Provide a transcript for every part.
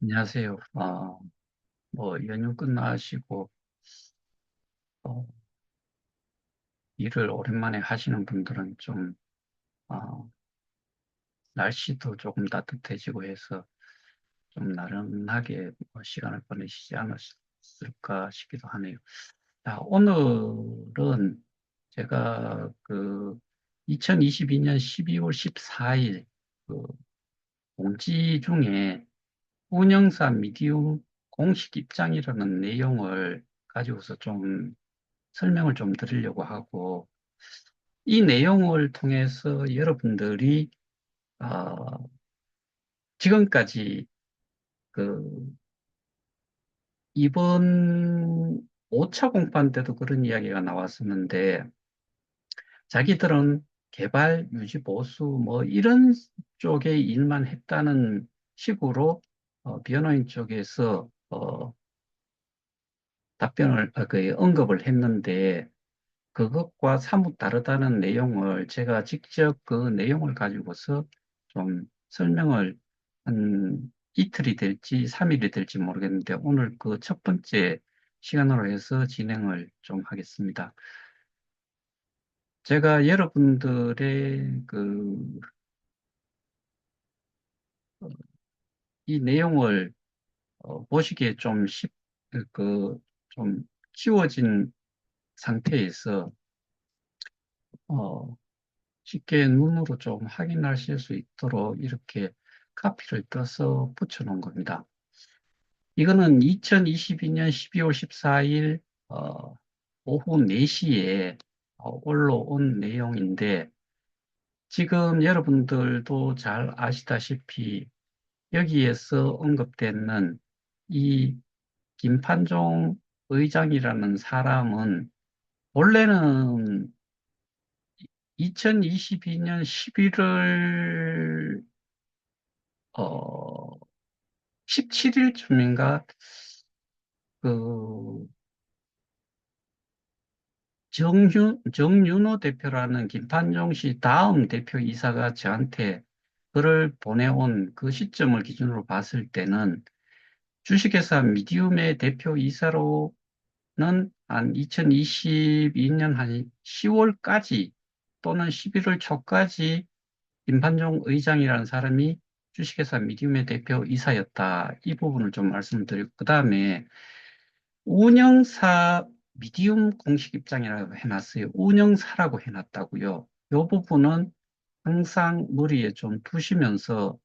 안녕하세요. 연휴 끝나시고, 어, 일을 오랜만에 하시는 분들은 좀, 어, 날씨도 조금 따뜻해지고 해서 좀 나른하게 시간을 보내시지 않았을까 싶기도 하네요. 자, 오늘은 제가 2022년 12월 14일 공지 중에 운영사 미디움 공식 입장이라는 내용을 가지고서 좀 설명을 좀 드리려고 하고, 이 내용을 통해서 여러분들이 어, 지금까지 그 이번 5차 공판 때도 그런 이야기가 나왔었는데, 자기들은 개발, 유지, 보수 뭐 이런 쪽의 일만 했다는 식으로 변호인 쪽에서 언급을 했는데, 그것과 사뭇 다르다는 내용을 제가 직접 그 내용을 가지고서 좀 설명을 한 이틀이 될지 3일이 될지 모르겠는데 오늘 그 첫 번째 시간으로 해서 진행을 좀 하겠습니다. 제가 여러분들의 이 내용을 보시기에 좀 키워진 상태에서 어, 쉽게 눈으로 좀 확인하실 수 있도록 이렇게 카피를 떠서 붙여놓은 겁니다. 이거는 2022년 12월 14일 오후 4시에 올라온 내용인데 지금 여러분들도 잘 아시다시피 여기에서 언급되는 이 김판종 의장이라는 사람은 원래는 2022년 11월 17일쯤인가 그 정윤호 대표라는 김판종 씨 다음 대표이사가 저한테 글을 보내온 그 시점을 기준으로 봤을 때는 주식회사 미디움의 대표이사로는 한 2022년 한 10월까지 또는 11월 초까지 김판종 의장이라는 사람이 주식회사 미디움의 대표이사였다. 이 부분을 좀 말씀드리고, 그 다음에 운영사 미디움 공식 입장이라고 해놨어요. 운영사라고 해놨다고요. 이 부분은 항상 머리에 좀 두시면서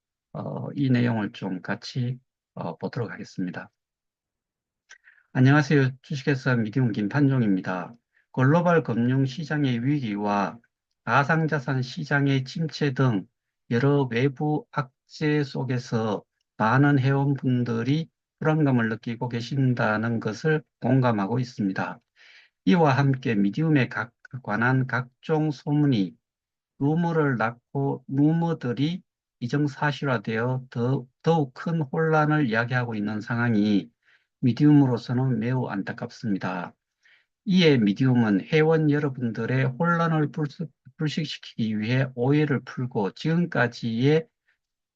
이 내용을 좀 같이 보도록 하겠습니다. 안녕하세요. 주식회사 미디움 김판종입니다. 글로벌 금융 시장의 위기와 가상자산 시장의 침체 등 여러 외부 악재 속에서 많은 회원분들이 불안감을 느끼고 계신다는 것을 공감하고 있습니다. 이와 함께 미디움에 관한 각종 소문이 루머를 낳고 루머들이 기정사실화되어 더욱 큰 혼란을 야기하고 있는 상황이 미디움으로서는 매우 안타깝습니다. 이에 미디움은 회원 여러분들의 혼란을 불식시키기 위해 오해를 풀고 지금까지의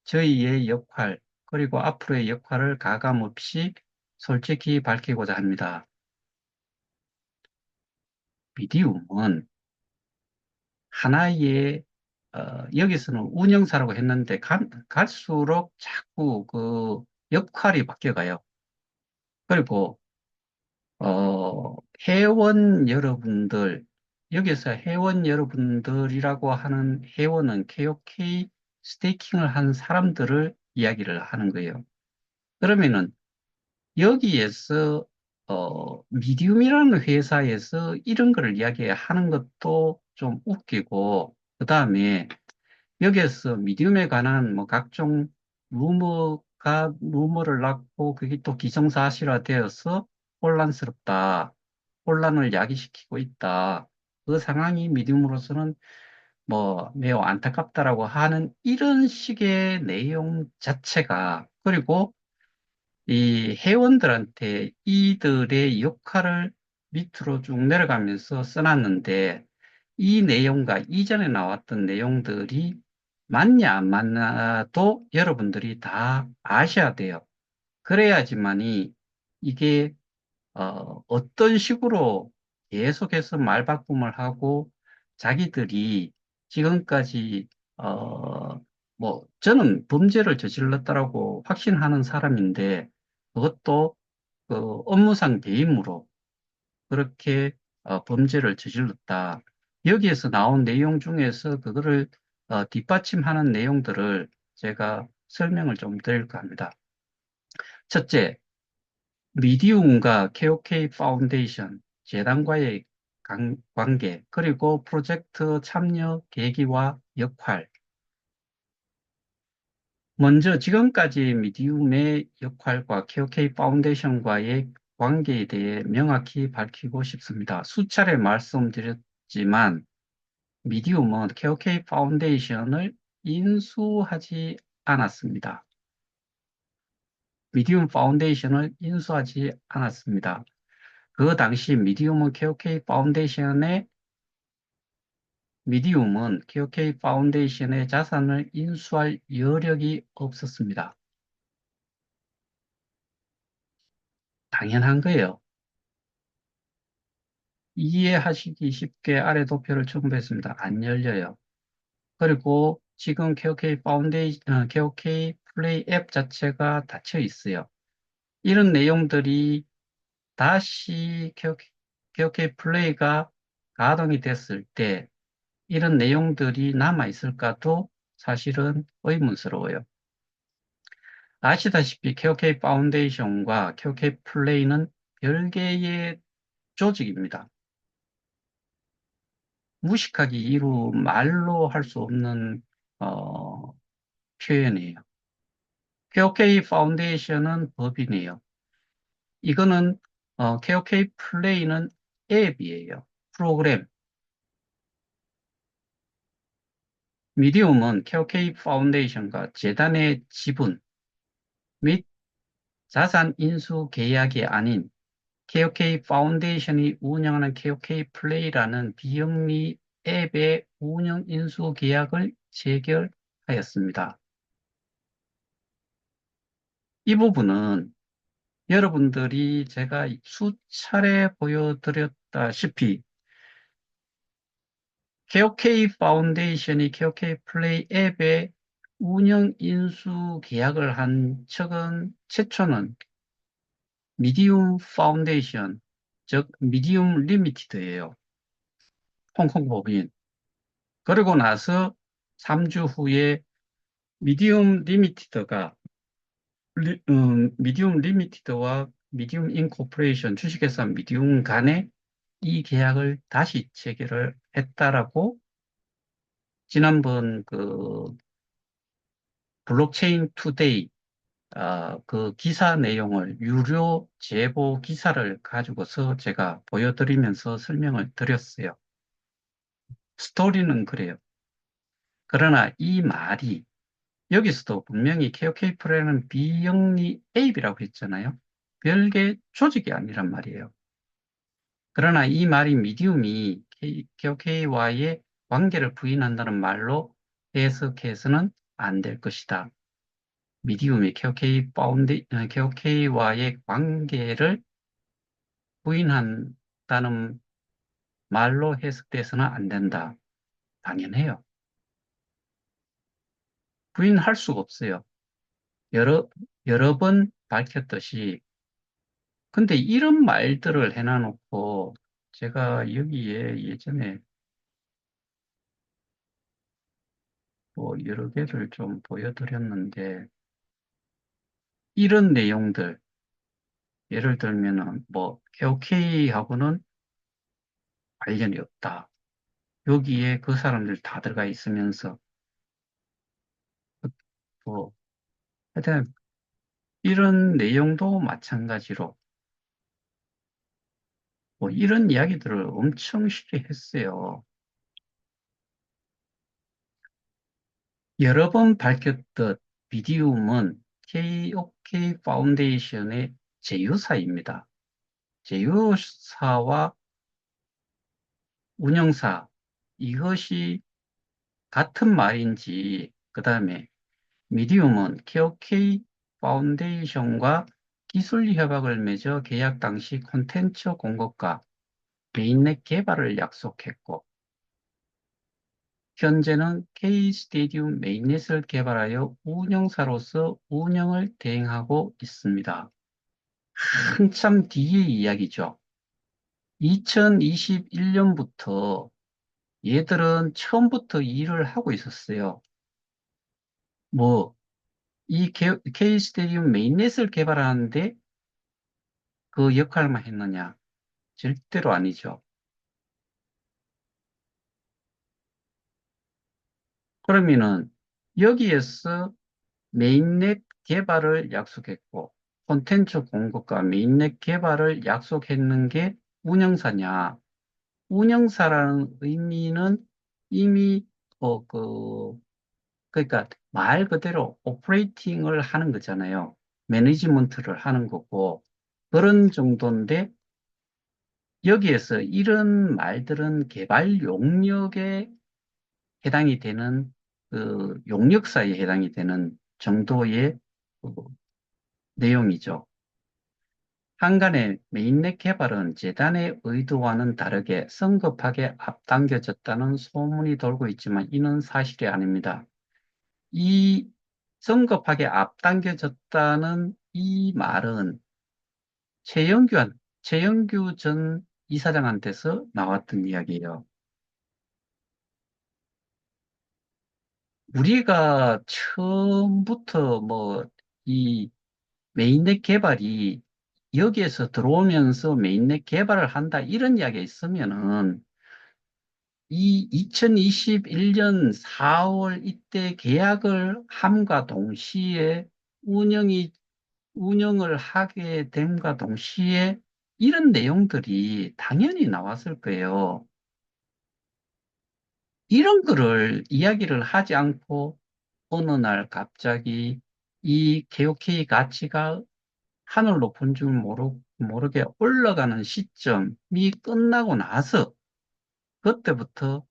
저희의 역할, 그리고 앞으로의 역할을 가감없이 솔직히 밝히고자 합니다. 미디움은 하나의 여기서는 운영사라고 했는데 갈수록 자꾸 그 역할이 바뀌어가요. 그리고 회원 여러분들, 여기서 회원 여러분들이라고 하는 회원은 KOK 스테이킹을 한 사람들을 이야기를 하는 거예요. 그러면은 여기에서 미디움이라는 회사에서 이런 거를 이야기하는 것도 좀 웃기고, 그 다음에 여기에서 미디움에 관한 뭐 각종 루머를 낳고 그게 또 기정사실화되어서 혼란스럽다. 혼란을 야기시키고 있다. 그 상황이 미디움으로서는 뭐 매우 안타깝다라고 하는 이런 식의 내용 자체가 그리고 이 회원들한테 이들의 역할을 밑으로 쭉 내려가면서 써놨는데 이 내용과 이전에 나왔던 내용들이 맞냐 안 맞냐도 여러분들이 다 아셔야 돼요. 그래야지만이 이게 어떤 식으로 계속해서 말바꿈을 하고 자기들이 지금까지 저는 범죄를 저질렀다라고 확신하는 사람인데 그것도 그 업무상 배임으로 그렇게 범죄를 저질렀다. 여기에서 나온 내용 중에서 그거를 뒷받침하는 내용들을 제가 설명을 좀 드릴까 합니다. 첫째, 미디움과 KOK 파운데이션, 재단과의 관계, 그리고 프로젝트 참여 계기와 역할. 먼저 지금까지 미디움의 역할과 KOK 파운데이션과의 관계에 대해 명확히 밝히고 싶습니다. 수차례 말씀드렸지만 미디움은 KOK 파운데이션을 인수하지 않았습니다. 미디움 파운데이션을 인수하지 않았습니다. 그 당시 미디움은 KOK 파운데이션의 자산을 인수할 여력이 없었습니다. 당연한 거예요. 이해하시기 쉽게 아래 도표를 첨부했습니다. 안 열려요. 그리고 지금 KOK 플레이 앱 자체가 닫혀 있어요. 이런 내용들이 다시 KOK 플레이가 가동이 됐을 때 이런 내용들이 남아있을까도 사실은 의문스러워요. 아시다시피 KOK 파운데이션과 KOK 플레이는 별개의 조직입니다. 무식하기 이루 말로 할 수 없는 어, 표현이에요. KOK 파운데이션은 법인이에요. 이거는 KOK 플레이는 앱이에요. 프로그램. 미디움은 KOK 파운데이션과 재단의 지분 및 자산 인수 계약이 아닌 KOK 파운데이션이 운영하는 KOK 플레이라는 비영리 앱의 운영 인수 계약을 체결하였습니다. 이 부분은 여러분들이 제가 수차례 보여드렸다시피 KOK 파운데이션이 KOK 플레이 앱의 운영 인수 계약을 한 척은 최초는 미디움 파운데이션, 즉 미디움 리미티드예요. 홍콩 법인. 그리고 나서 3주 후에 미디움 리미티드가 미디움 리미티드와 미디움 인코퍼레이션 주식회사 미디움 간에 이 계약을 다시 체결을 했다라고 지난번 그 블록체인 투데이 그 기사 내용을 유료 제보 기사를 가지고서 제가 보여드리면서 설명을 드렸어요. 스토리는 그래요. 그러나 이 말이 여기서도 분명히 KOK 프로는 비영리 앱이라고 했잖아요. 별개 조직이 아니란 말이에요. 그러나 이 말이 미디움이 KOK와의 관계를 부인한다는 말로 해석해서는 안 될 것이다. 미디움이 KOK와의 관계를 부인한다는 말로 해석돼서는 안 된다. 당연해요. 부인할 수가 없어요. 여러, 여러 번 밝혔듯이. 근데 이런 말들을 해놔놓고 제가 여기에 예전에 뭐 여러 개를 좀 보여드렸는데 이런 내용들, 예를 들면은 뭐 KOK하고는 관련이 없다. 여기에 그 사람들 다 들어가 있으면서 뭐 하여튼 이런 내용도 마찬가지로 뭐 이런 이야기들을 엄청 쉽게 했어요. 여러 번 밝혔듯 비디움은 KOK 파운데이션의 제휴사입니다. 제휴사와 운영사 이것이 같은 말인지 그 다음에 미디움은 KOK 파운데이션과 기술 협약을 맺어 계약 당시 콘텐츠 공급과 메인넷 개발을 약속했고, 현재는 K-스테디움 메인넷을 개발하여 운영사로서 운영을 대행하고 있습니다. 한참 뒤의 이야기죠. 2021년부터 얘들은 처음부터 일을 하고 있었어요. 뭐, 이 K-스테디움 메인넷을 개발하는데 그 역할만 했느냐? 절대로 아니죠. 그러면은 여기에서 메인넷 개발을 약속했고, 콘텐츠 공급과 메인넷 개발을 약속했는 게 운영사냐? 운영사라는 의미는 이미 그러니까 말 그대로 오퍼레이팅을 하는 거잖아요. 매니지먼트를 하는 거고 그런 정도인데 여기에서 이런 말들은 개발 용역에 해당이 되는 그 용역사에 해당이 되는 정도의 그 내용이죠. 한간의 메인넷 개발은 재단의 의도와는 다르게 성급하게 앞당겨졌다는 소문이 돌고 있지만 이는 사실이 아닙니다. 이 성급하게 앞당겨졌다는 이 말은 최영규 전 이사장한테서 나왔던 이야기예요. 우리가 처음부터 뭐 이 메인넷 개발이 여기에서 들어오면서 메인넷 개발을 한다 이런 이야기가 있으면은 이 2021년 4월 이때 계약을 함과 동시에 운영이 운영을 하게 됨과 동시에 이런 내용들이 당연히 나왔을 거예요. 이런 거를 이야기를 하지 않고 어느 날 갑자기 이 KOK 가치가 하늘 높은 줄 모르게 올라가는 시점이 끝나고 나서 그때부터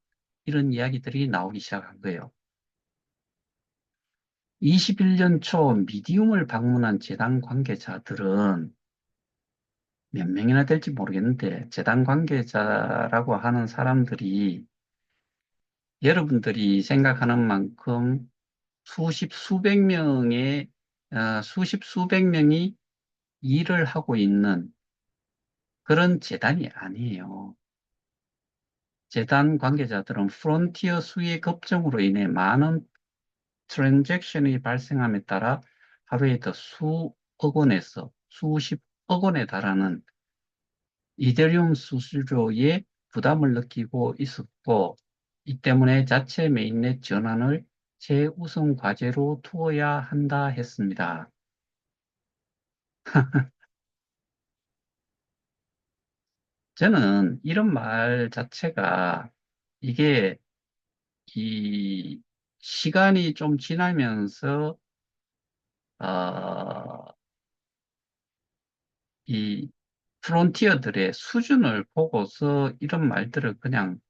이런 이야기들이 나오기 시작한 거예요. 21년 초 미디움을 방문한 재단 관계자들은 몇 명이나 될지 모르겠는데 재단 관계자라고 하는 사람들이 여러분들이 생각하는 만큼 수십 수백 명이 일을 하고 있는 그런 재단이 아니에요. 재단 관계자들은 프론티어 수의 급증으로 인해 많은 트랜잭션이 발생함에 따라 하루에 더 수억 원에서 수십억 원에 달하는 이더리움 수수료에 부담을 느끼고 있었고, 이 때문에 자체 메인넷 전환을 최우선 과제로 두어야 한다 했습니다. 저는 이런 말 자체가 이게 이 시간이 좀 지나면서 어, 이 프론티어들의 수준을 보고서 이런 말들을 그냥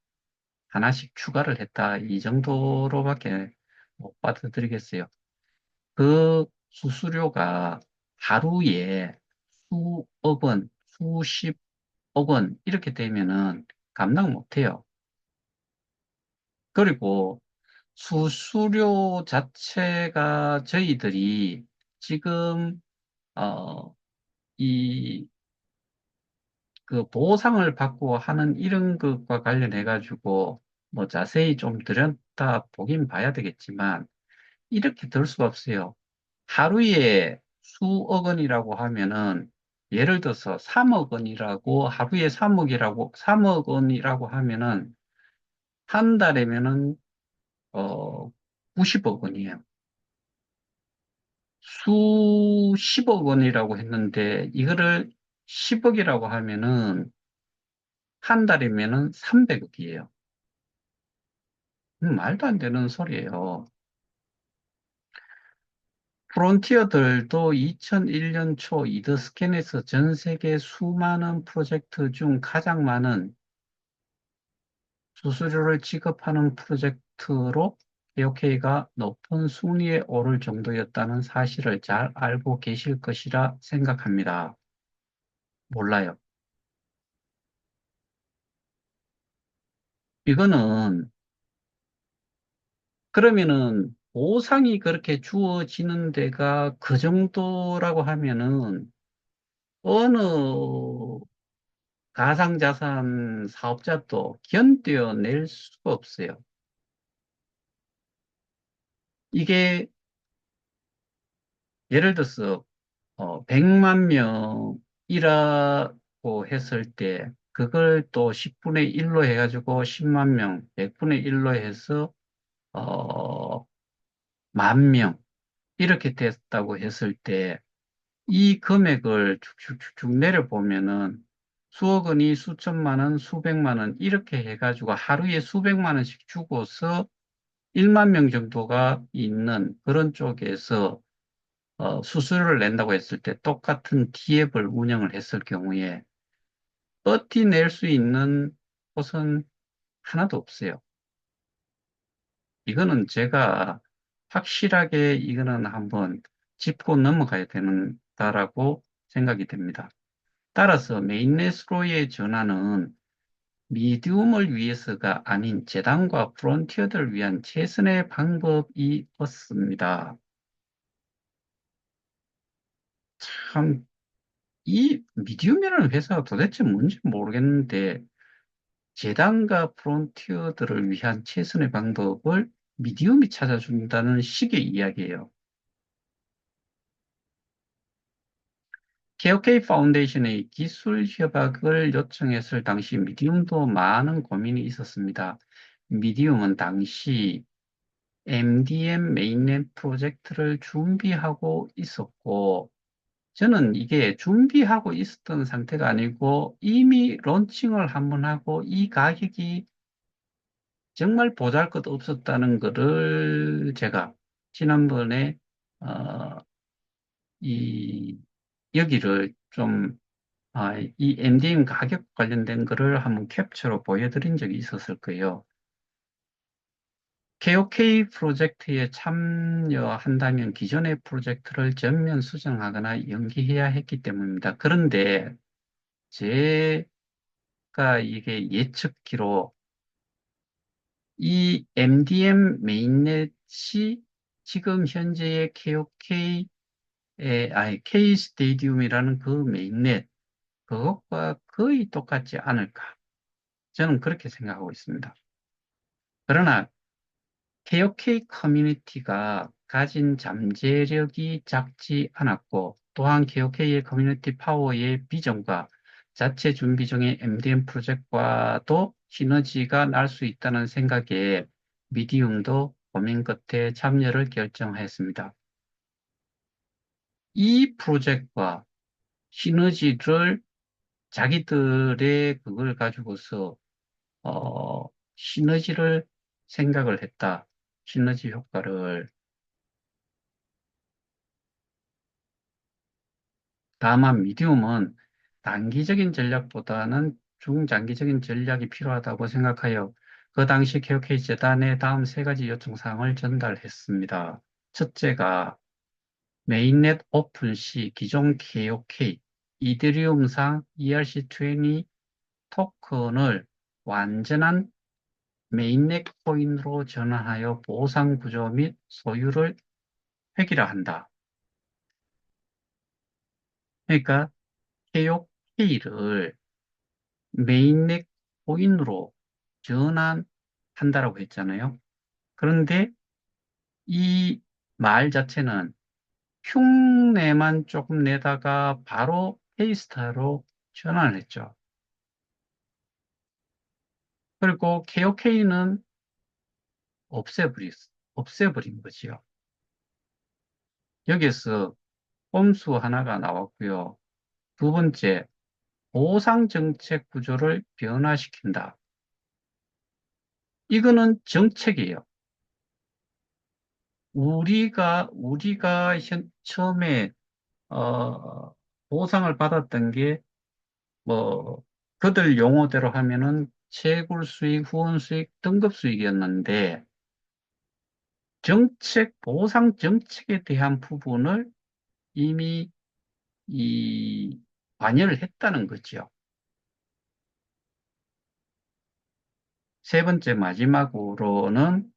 하나씩 추가를 했다. 이 정도로밖에 못 받아들이겠어요. 그 수수료가 하루에 수억 원, 수십억 원 이렇게 되면은 감당 못 해요. 그리고 수수료 자체가 저희들이 지금 어, 이 그 보상을 받고 하는 이런 것과 관련해 가지고 뭐 자세히 좀 들여다 보긴 봐야 되겠지만 이렇게 들 수가 없어요. 하루에 수억 원이라고 하면은 예를 들어서 3억 원이라고 하루에 3억 원이라고 하면은 한 달이면은 어 90억 원이에요. 수십억 원이라고 했는데 이거를 10억이라고 하면은 한 달이면은 300억이에요. 말도 안 되는 소리예요. 프론티어들도 2001년 초 이더스캔에서 전 세계 수많은 프로젝트 중 가장 많은 수수료를 지급하는 프로젝트로 KOK가 높은 순위에 오를 정도였다는 사실을 잘 알고 계실 것이라 생각합니다. 몰라요. 이거는 그러면은 보상이 그렇게 주어지는 데가 그 정도라고 하면은 어느 가상자산 사업자도 견뎌낼 수가 없어요. 이게 예를 들어서 100만 명이라고 했을 때 그걸 또 10분의 1로 해가지고 10만 명, 100분의 1로 해서 어, 만 명 이렇게 됐다고 했을 때 이 금액을 쭉쭉쭉 내려보면은 수억 원이 수천만 원, 수백만 원 이렇게 해가지고 하루에 수백만 원씩 주고서 1만 명 정도가 있는 그런 쪽에서 수수료를 낸다고 했을 때 똑같은 기업을 운영을 했을 경우에 버티낼 수 있는 곳은 하나도 없어요. 이거는 제가 확실하게 이거는 한번 짚고 넘어가야 된다라고 생각이 됩니다. 따라서 메인넷으로의 전환은 미디움을 위해서가 아닌 재단과 프론티어들을 위한 최선의 방법이었습니다. 참, 이 미디움이라는 회사가 도대체 뭔지 모르겠는데 재단과 프론티어들을 위한 최선의 방법을 미디움이 찾아준다는 식의 이야기예요. KOK 파운데이션의 기술 협약을 요청했을 당시 미디움도 많은 고민이 있었습니다. 미디움은 당시 MDM 메인넷 프로젝트를 준비하고 있었고, 저는 이게 준비하고 있었던 상태가 아니고 이미 론칭을 한번 하고 이 가격이 정말 보잘것 없었다는 것을 제가 지난번에 어, 이 여기를 좀 이 MDM 가격 관련된 거를 한번 캡처로 보여드린 적이 있었을 거예요. KOK 프로젝트에 참여한다면 기존의 프로젝트를 전면 수정하거나 연기해야 했기 때문입니다. 그런데 제가 이게 예측키로 이 MDM 메인넷이 지금 현재의 K 스테디움이라는 그 메인넷, 그것과 거의 똑같지 않을까. 저는 그렇게 생각하고 있습니다. 그러나 KOK 커뮤니티가 가진 잠재력이 작지 않았고, 또한 KOK의 커뮤니티 파워의 비전과 자체 준비 중의 MDM 프로젝트와도 시너지가 날 수 있다는 생각에 미디움도 고민 끝에 참여를 결정하였습니다. 이 프로젝트와 시너지를 자기들의 그걸 가지고서 어, 시너지를 생각을 했다. 시너지 효과를. 다만 미디움은 단기적인 전략보다는 중장기적인 전략이 필요하다고 생각하여 그 당시 KOK 재단에 다음 세 가지 요청사항을 전달했습니다. 첫째가 메인넷 오픈 시 기존 KOK 이더리움상 ERC20 토큰을 완전한 메인넷 코인으로 전환하여 보상 구조 및 소유를 획일화한다. 그러니까 KOK를 메인넷 코인으로 전환한다라고 했잖아요. 그런데 이 말 자체는 흉내만 조금 내다가 바로 페이스타로 전환을 했죠. 그리고 KOK는 없애버린 거지요. 여기서 꼼수 하나가 나왔고요. 두 번째, 보상 정책 구조를 변화시킨다. 이거는 정책이에요. 우리가 처음에 어, 보상을 받았던 게 뭐 그들 용어대로 하면은 채굴 수익, 후원 수익, 등급 수익이었는데 정책, 보상 정책에 대한 부분을 이미 이 관여를 했다는 거죠. 세 번째 마지막으로는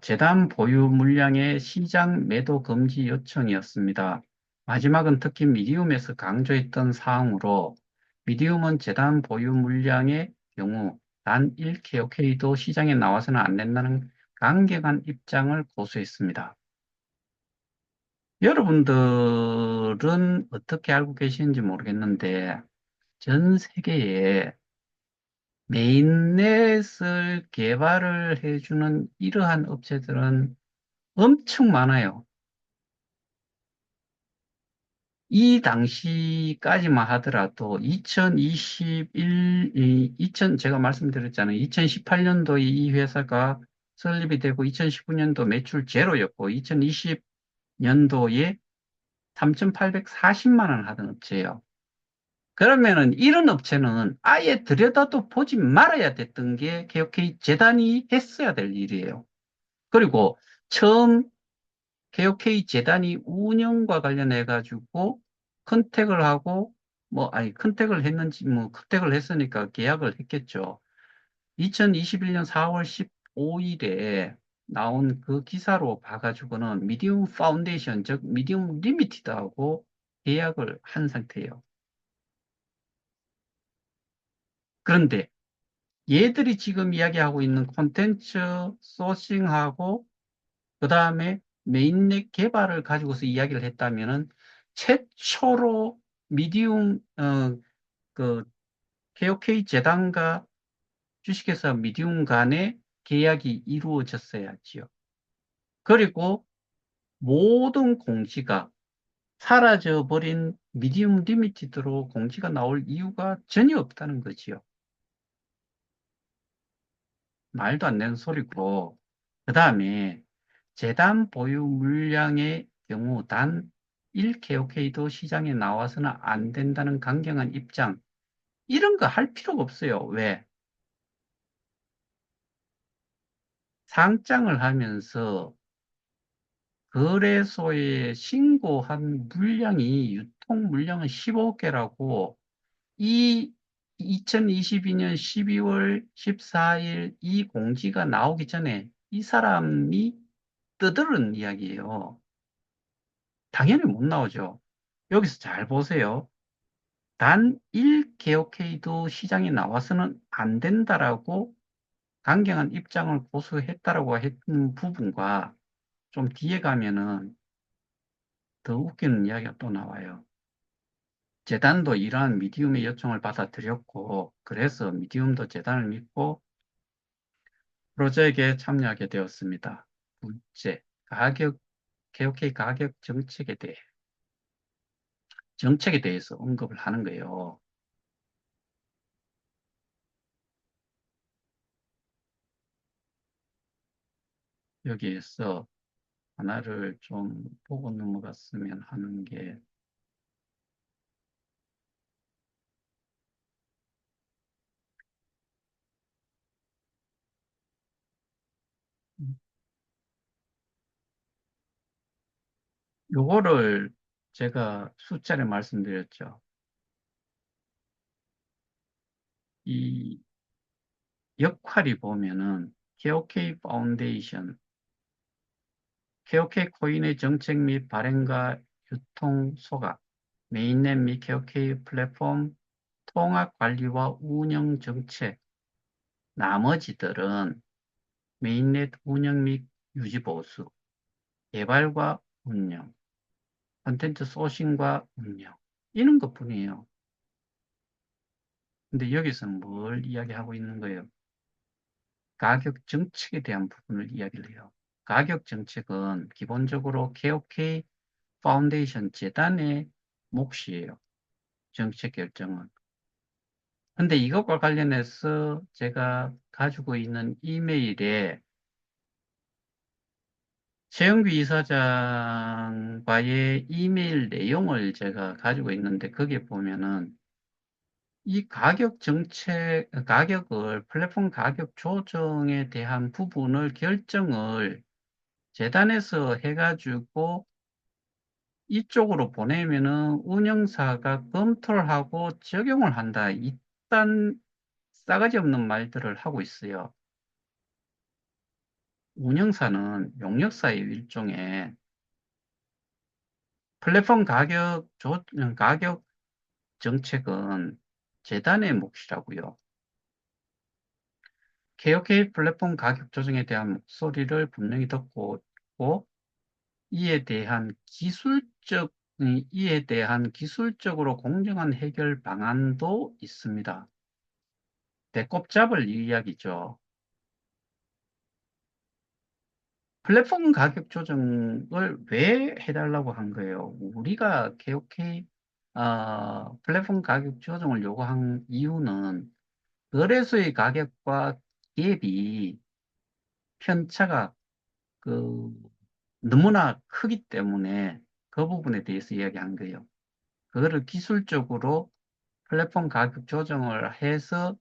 재단 보유 물량의 시장 매도 금지 요청이었습니다. 마지막은 특히 미디움에서 강조했던 사항으로 미디움은 재단 보유 물량의 경우 단 1KOK도 시장에 나와서는 안 된다는 강경한 입장을 고수했습니다. 여러분들은 어떻게 알고 계시는지 모르겠는데 전 세계에 메인넷을 개발을 해주는 이러한 업체들은 엄청 많아요. 이 당시까지만 하더라도 2021, 제가 말씀드렸잖아요. 2018년도에 이 회사가 설립이 되고 2019년도 매출 제로였고 2020년도에 3,840만 원 하던 업체예요. 그러면은 이런 업체는 아예 들여다도 보지 말아야 됐던 게 개혁회의 재단이 했어야 될 일이에요. 그리고 처음 개혁회의 재단이 운영과 관련해 가지고 컨택을 하고 아니 컨택을 했는지 컨택을 했으니까 계약을 했겠죠. 2021년 4월 15일에 나온 그 기사로 봐가지고는 미디움 파운데이션 즉 미디움 리미티드하고 계약을 한 상태예요. 그런데 얘들이 지금 이야기하고 있는 콘텐츠 소싱하고 그 다음에 메인넷 개발을 가지고서 이야기를 했다면은 최초로 미디움 그 KOK 재단과 주식회사 미디움 간의 계약이 이루어졌어야지요. 그리고 모든 공지가 사라져버린 미디움 리미티드로 공지가 나올 이유가 전혀 없다는 거지요. 말도 안 되는 소리고. 그 다음에 재단 보유 물량의 경우 단 1KOK도 시장에 나와서는 안 된다는 강경한 입장. 이런 거 할 필요가 없어요. 왜? 상장을 하면서 거래소에 신고한 물량이 유통 물량은 15개라고 이 2022년 12월 14일 이 공지가 나오기 전에 이 사람이 떠드는 이야기예요. 당연히 못 나오죠. 여기서 잘 보세요. 단 1개ok도 시장에 나와서는 안 된다라고 강경한 입장을 고수했다라고 했던 부분과 좀 뒤에 가면은 더 웃기는 이야기가 또 나와요. 재단도 이러한 미디움의 요청을 받아들였고, 그래서 미디움도 재단을 믿고 프로젝트에 참여하게 되었습니다. 둘째, KOK 가격 정책에 대해서 언급을 하는 거예요. 여기에서 하나를 좀 보고 넘어갔으면 하는 게, 요거를 제가 숫자를 말씀드렸죠. 이 역할이 보면은 KOK 파운데이션, KOK 코인의 정책 및 발행과 유통 소각, 메인넷 및 KOK 플랫폼 통합 관리와 운영 정책, 나머지들은 메인넷 운영 및 유지 보수, 개발과 운영, 콘텐츠 소싱과 운영, 이런 것뿐이에요. 근데 여기서는 뭘 이야기하고 있는 거예요? 가격 정책에 대한 부분을 이야기를 해요. 가격 정책은 기본적으로 KOK 파운데이션 재단의 몫이에요. 정책 결정은. 근데 이것과 관련해서 제가 가지고 있는 이메일에 최영규 이사장과의 이메일 내용을 제가 가지고 있는데 거기에 보면은 이 가격 정책, 가격을, 플랫폼 가격 조정에 대한 부분을 결정을 재단에서 해가지고 이쪽으로 보내면은 운영사가 검토를 하고 적용을 한다. 이딴 싸가지 없는 말들을 하고 있어요. 운영사는 용역사의 일종의 플랫폼 가격 정책은 재단의 몫이라고요. KOK 플랫폼 가격 조정에 대한 목소리를 분명히 듣고 있고, 이에 대한 이에 대한 기술적으로 공정한 해결 방안도 있습니다. 배꼽 잡을 이야기죠. 플랫폼 가격 조정을 왜 해달라고 한 거예요? 우리가 KOK 플랫폼 가격 조정을 요구한 이유는 거래소의 가격과 갭이 편차가 그 너무나 크기 때문에 그 부분에 대해서 이야기한 거예요. 그거를 기술적으로 플랫폼 가격 조정을 해서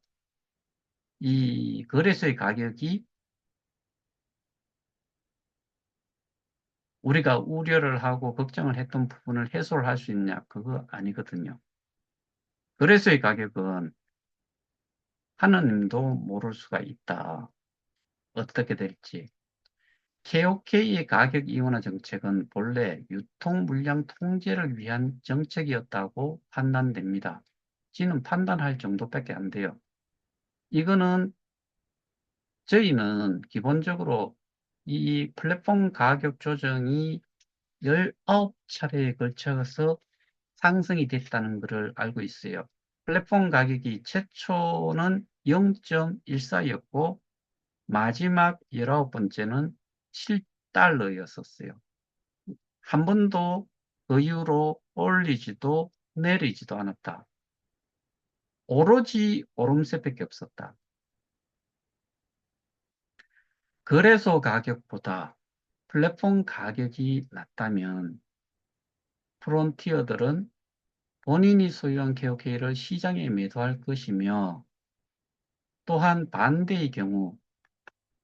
이 거래소의 가격이 우리가 우려를 하고 걱정을 했던 부분을 해소를 할 수 있냐? 그거 아니거든요. 거래소의 가격은 하느님도 모를 수가 있다. 어떻게 될지. KOK의 가격 이원화 정책은 본래 유통 물량 통제를 위한 정책이었다고 판단됩니다. 지는 판단할 정도밖에 안 돼요. 이거는 저희는 기본적으로 이 플랫폼 가격 조정이 19차례에 걸쳐서 상승이 됐다는 것을 알고 있어요. 플랫폼 가격이 최초는 0.14였고 마지막 19번째는 7달러였었어요. 한 번도 그 이후로 올리지도 내리지도 않았다. 오로지 오름세밖에 없었다. 거래소 가격보다 플랫폼 가격이 낮다면 프론티어들은 본인이 소유한 KOK를 시장에 매도할 것이며, 또한 반대의 경우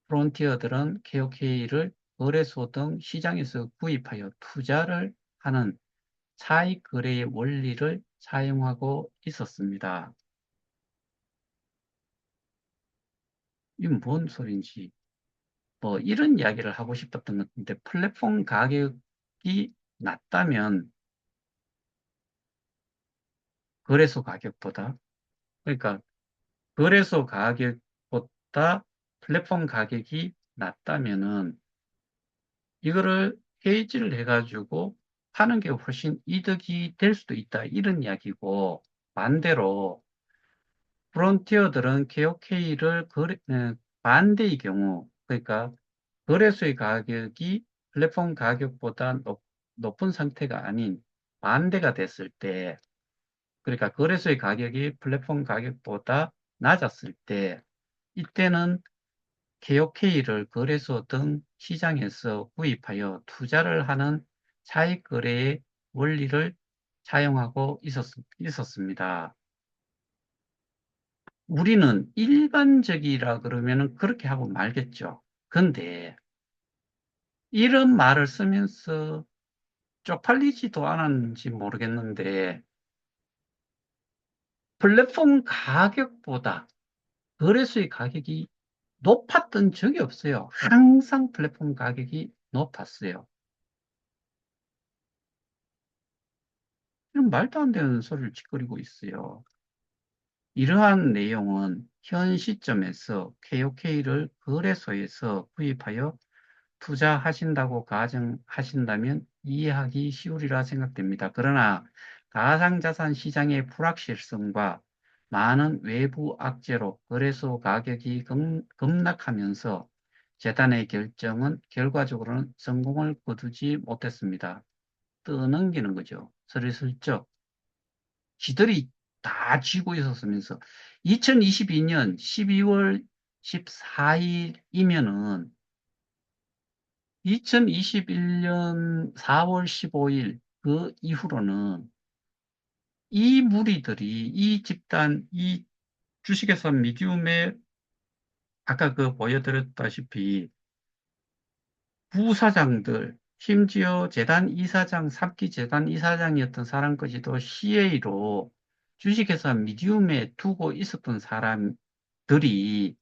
프론티어들은 KOK를 거래소 등 시장에서 구입하여 투자를 하는 차익 거래의 원리를 사용하고 있었습니다. 이건 뭔 소린지 뭐 이런 이야기를 하고 싶었던 것 같은데, 플랫폼 가격이 낮다면 거래소 가격보다, 그러니까 거래소 가격보다 플랫폼 가격이 낮다면은 이거를 헤이지를 해가지고 파는 게 훨씬 이득이 될 수도 있다. 이런 이야기고, 반대로 프론티어들은 KOK를 반대의 경우, 그러니까 거래소의 가격이 플랫폼 가격보다 높은 상태가 아닌 반대가 됐을 때, 그러니까 거래소의 가격이 플랫폼 가격보다 낮았을 때, 이때는 KOK를 거래소 등 시장에서 구입하여 투자를 하는 차익 거래의 원리를 사용하고 있었습니다. 우리는 일반적이라 그러면 그렇게 하고 말겠죠. 근데 이런 말을 쓰면서 쪽팔리지도 않았는지 모르겠는데, 플랫폼 가격보다 거래소의 가격이 높았던 적이 없어요. 항상 플랫폼 가격이 높았어요. 이런 말도 안 되는 소리를 짓거리고 있어요. 이러한 내용은 현 시점에서 KOK를 거래소에서 구입하여 투자하신다고 가정하신다면 이해하기 쉬우리라 생각됩니다. 그러나 가상자산 시장의 불확실성과 많은 외부 악재로 거래소 가격이 급락하면서 재단의 결정은 결과적으로는 성공을 거두지 못했습니다. 떠넘기는 거죠. 스리슬쩍. 지들이 다 쥐고 있었으면서 2022년 12월 14일이면은 2021년 4월 15일 그 이후로는 이 무리들이 이 집단 이 주식회사 미디움에 아까 그 보여드렸다시피 부사장들, 심지어 재단 이사장, 3기 재단 이사장이었던 사람까지도 CA로 주식회사 미디움에 두고 있었던 사람들이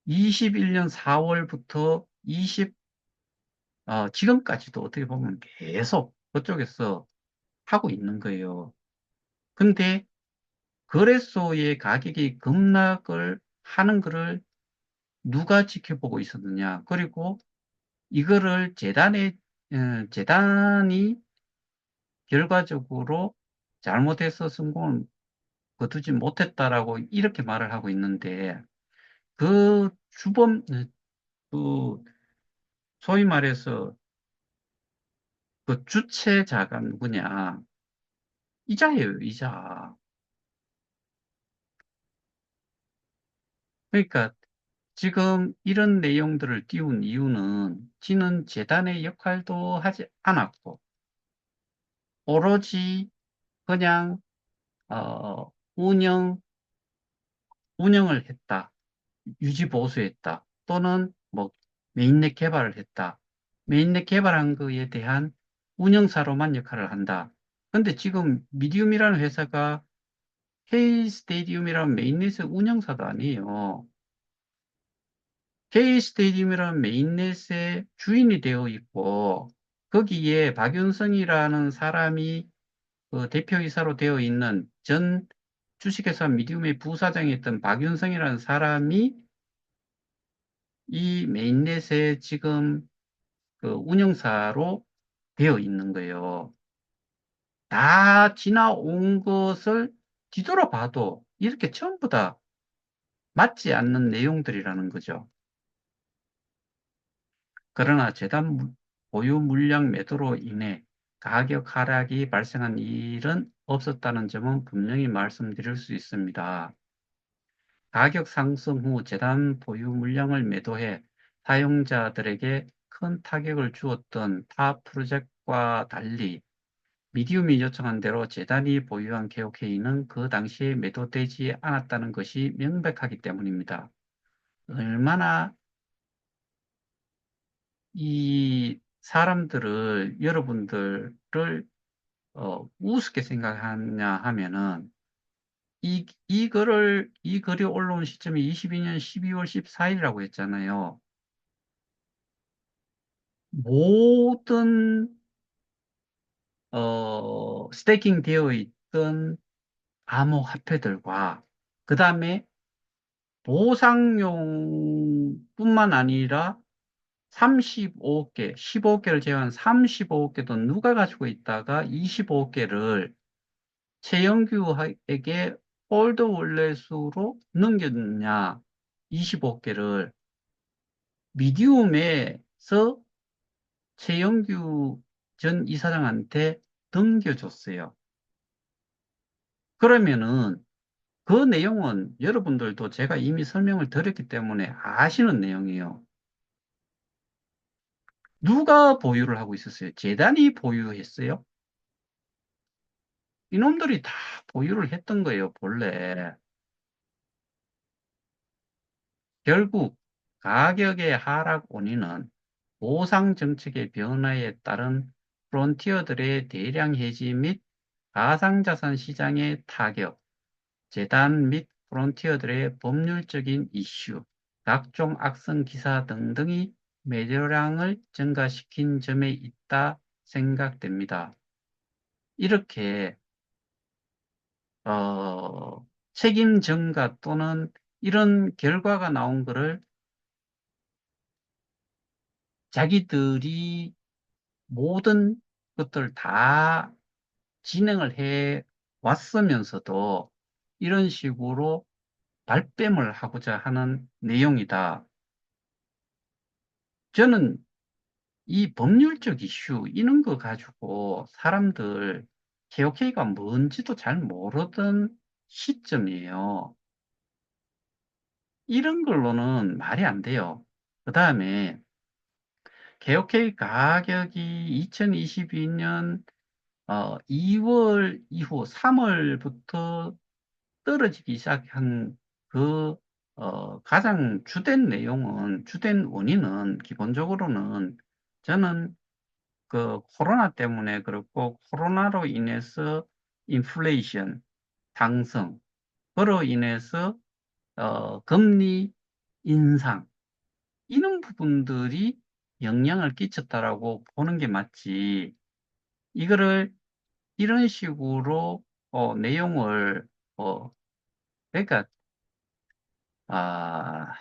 21년 4월부터 지금까지도 어떻게 보면 계속 그쪽에서 하고 있는 거예요. 근데 거래소의 가격이 급락을 하는 것을 누가 지켜보고 있었느냐? 그리고 이거를 재단이 결과적으로 잘못해서 성공을 거두지 못했다라고 이렇게 말을 하고 있는데, 그 주범, 그 소위 말해서 그 주체자가 누구냐? 이자예요, 이자. 그러니까 지금 이런 내용들을 띄운 이유는 지는 재단의 역할도 하지 않았고, 오로지 그냥, 어, 운영을 했다. 유지 보수했다. 또는 뭐 메인넷 개발을 했다. 메인넷 개발한 거에 대한 운영사로만 역할을 한다. 근데 지금 미디움이라는 회사가 K 스테디움이라는 메인넷의 운영사도 아니에요. K 스테디움이라는 메인넷의 주인이 되어 있고 거기에 박윤성이라는 사람이 그 대표이사로 되어 있는 전 주식회사 미디움의 부사장이었던 박윤성이라는 사람이 이 메인넷의 지금 그 운영사로 되어 있는 거예요. 다 지나온 것을 뒤돌아봐도 이렇게 전부 다 맞지 않는 내용들이라는 거죠. 그러나 재단 보유 물량 매도로 인해 가격 하락이 발생한 일은 없었다는 점은 분명히 말씀드릴 수 있습니다. 가격 상승 후 재단 보유 물량을 매도해 사용자들에게 큰 타격을 주었던 타 프로젝트와 달리 미디움이 요청한 대로 재단이 보유한 KOK는 그 당시에 매도되지 않았다는 것이 명백하기 때문입니다. 얼마나 이 사람들을, 여러분들을 우습게 생각하냐 하면은 이 글이 올라온 시점이 22년 12월 14일이라고 했잖아요. 모든 스테이킹 되어 있던 암호화폐들과 그 다음에 보상용뿐만 아니라 35억 개, 15억 개를 제외한 35억 개도 누가 가지고 있다가 25억 개를 최영규에게 홀드 월렛으로 넘겼느냐, 25억 개를 미디움에서 최영규 전 이사장한테 넘겨줬어요. 그러면은 그 내용은 여러분들도 제가 이미 설명을 드렸기 때문에 아시는 내용이에요. 누가 보유를 하고 있었어요? 재단이 보유했어요? 이놈들이 다 보유를 했던 거예요, 본래. 결국 가격의 하락 원인은 보상 정책의 변화에 따른 프론티어들의 대량 해지 및 가상자산 시장의 타격, 재단 및 프론티어들의 법률적인 이슈, 각종 악성 기사 등등이 매도량을 증가시킨 점에 있다 생각됩니다. 이렇게 책임 전가 또는 이런 결과가 나온 것을 자기들이 모든 것들 다 진행을 해 왔으면서도 이런 식으로 발뺌을 하고자 하는 내용이다. 저는 이 법률적 이슈, 이런 거 가지고 사람들 KOK가 뭔지도 잘 모르던 시점이에요. 이런 걸로는 말이 안 돼요. 그 다음에 KOK 가격이 2022년 2월 이후 3월부터 떨어지기 시작한 그 가장 주된 원인은 기본적으로는 저는 그 코로나 때문에 그렇고 코로나로 인해서 인플레이션, 상승, 그로 인해서 금리 인상 이런 부분들이 영향을 끼쳤다라고 보는 게 맞지. 이거를 이런 식으로 내용을 어, 그러니까 아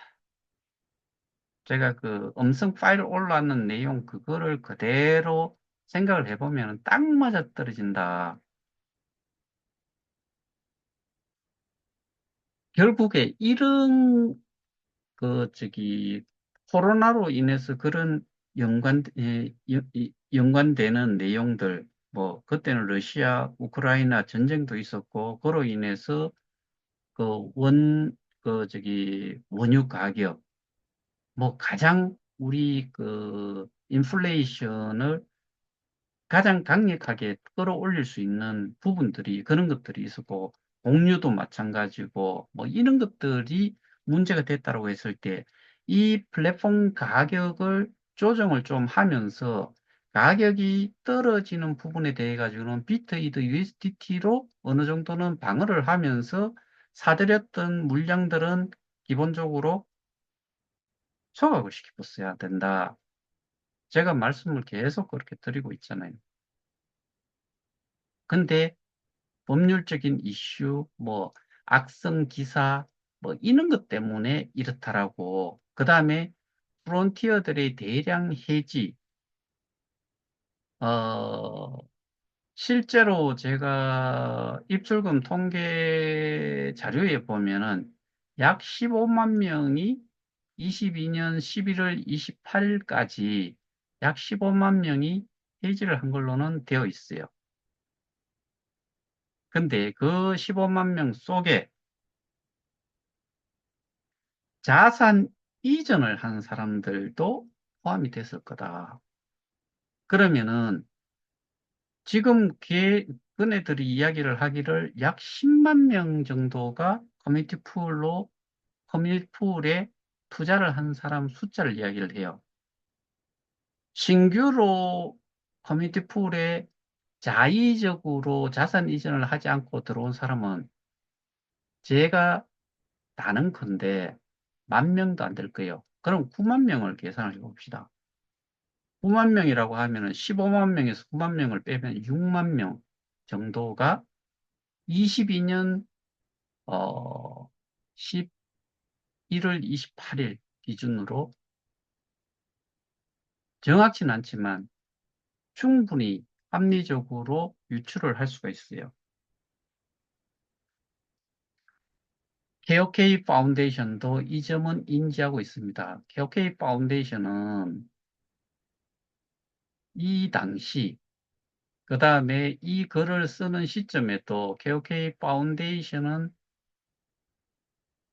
제가 그 음성 파일 올라왔는 내용 그거를 그대로 생각을 해보면 딱 맞아 떨어진다. 결국에 이런 코로나로 인해서 그런 연관되는 내용들, 뭐, 그때는 러시아, 우크라이나 전쟁도 있었고, 그로 인해서 그 원유 가격, 뭐, 가장 우리 인플레이션을 가장 강력하게 끌어올릴 수 있는 부분들이 그런 것들이 있었고 공유도 마찬가지고 뭐 이런 것들이 문제가 됐다고 했을 때 이 플랫폼 가격을 조정을 좀 하면서 가격이 떨어지는 부분에 대해 가지고는 비트이드 USDT로 어느 정도는 방어를 하면서 사들였던 물량들은 기본적으로 소각을 시켰어야 된다. 제가 말씀을 계속 그렇게 드리고 있잖아요. 근데 법률적인 이슈, 뭐, 악성 기사, 뭐, 이런 것 때문에 이렇다라고. 그 다음에 프론티어들의 대량 해지, 어, 실제로 제가 입출금 통계 자료에 보면은 약 15만 명이 22년 11월 28일까지 약 15만 명이 해지를 한 걸로는 되어 있어요. 근데 그 15만 명 속에 자산 이전을 한 사람들도 포함이 됐을 거다. 그러면은 지금 그네들이 이야기를 하기를 약 10만 명 정도가 커뮤니티 풀에 투자를 한 사람 숫자를 이야기를 해요. 신규로 커뮤니티 풀에 자의적으로 자산 이전을 하지 않고 들어온 사람은 제가 나는 건데 10,000명도 안 될 거예요. 그럼 9만 명을 계산을 해봅시다. 9만 명이라고 하면은 15만 명에서 9만 명을 빼면 6만 명 정도가 22년 어 11월 28일 기준으로 정확치는 않지만 충분히 합리적으로 유출을 할 수가 있어요. KOK 파운데이션도 이 점은 인지하고 있습니다. KOK 파운데이션은 이 당시 그 다음에 이 글을 쓰는 시점에 또 KOK 파운데이션은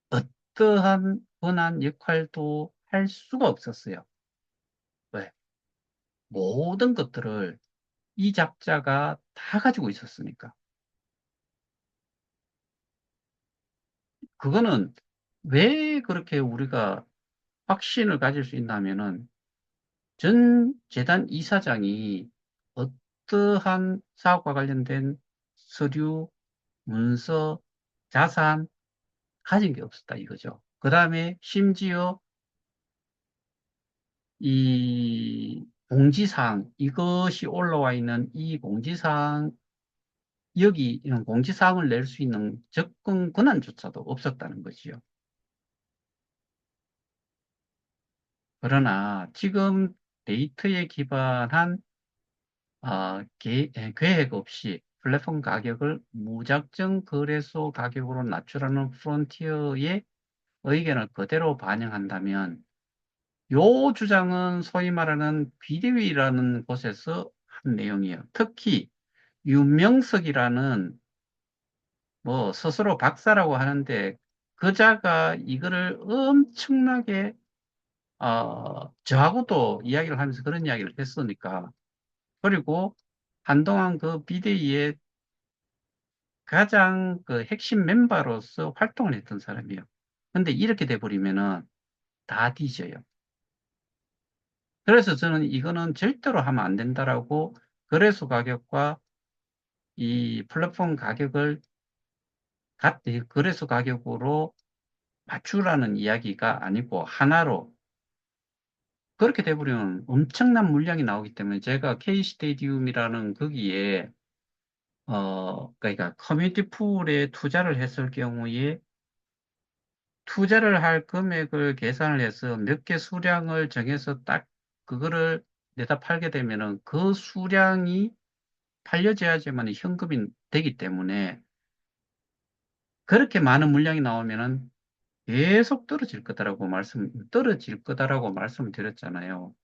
어떠한 권한 역할도 할 수가 없었어요. 왜? 모든 것들을 이 작자가 다 가지고 있었으니까. 그거는 왜 그렇게 우리가 확신을 가질 수 있냐면은 전 재단 이사장이 어떠한 사업과 관련된 서류, 문서, 자산 가진 게 없었다 이거죠. 그 다음에 심지어 이 공지사항, 이것이 올라와 있는 이 공지사항, 여기 이런 공지사항을 낼 수 있는 접근 권한조차도 없었다는 거지요. 그러나 지금 데이터에 기반한 계획 없이 플랫폼 가격을 무작정 거래소 가격으로 낮추라는 프론티어의 의견을 그대로 반영한다면 요 주장은 소위 말하는 비대위라는 곳에서 한 내용이에요. 특히 유명석이라는 뭐 스스로 박사라고 하는데 그자가 이거를 엄청나게 저하고도 이야기를 하면서 그런 이야기를 했으니까 그리고 한동안 그 비대위의 가장 그 핵심 멤버로서 활동을 했던 사람이에요. 근데 이렇게 돼버리면은 다 뒤져요. 그래서 저는 이거는 절대로 하면 안 된다라고 거래소 가격과 이 플랫폼 가격을 거래소 가격으로 맞추라는 이야기가 아니고 하나로 그렇게 돼버리면 엄청난 물량이 나오기 때문에 제가 K 스테디움이라는 거기에 그러니까 커뮤니티 풀에 투자를 했을 경우에 투자를 할 금액을 계산을 해서 몇 개 수량을 정해서 딱 그거를 내다 팔게 되면은 그 수량이 팔려져야지만 현금이 되기 때문에 그렇게 많은 물량이 나오면은 계속 떨어질 거다라고 말씀드렸잖아요.